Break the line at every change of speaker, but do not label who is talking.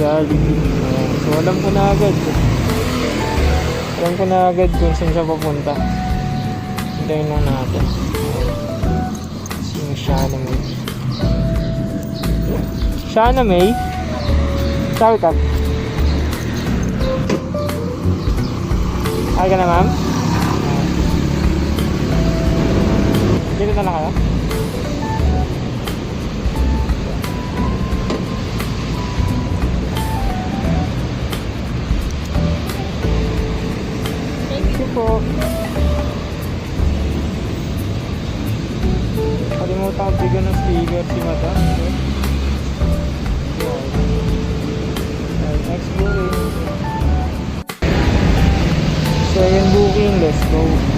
Jollibee. Ayan. So alam ko na agad. Alam ko na agad kung saan siya papunta. Hintayin lang natin. Yung Shana May. Shana May? Shout out. Ay ka na, ma'am? Dito na lang kayo? Thank you po. Kalimutan ko bigyan ng sticker si madam. Next booking. Second booking, let's go.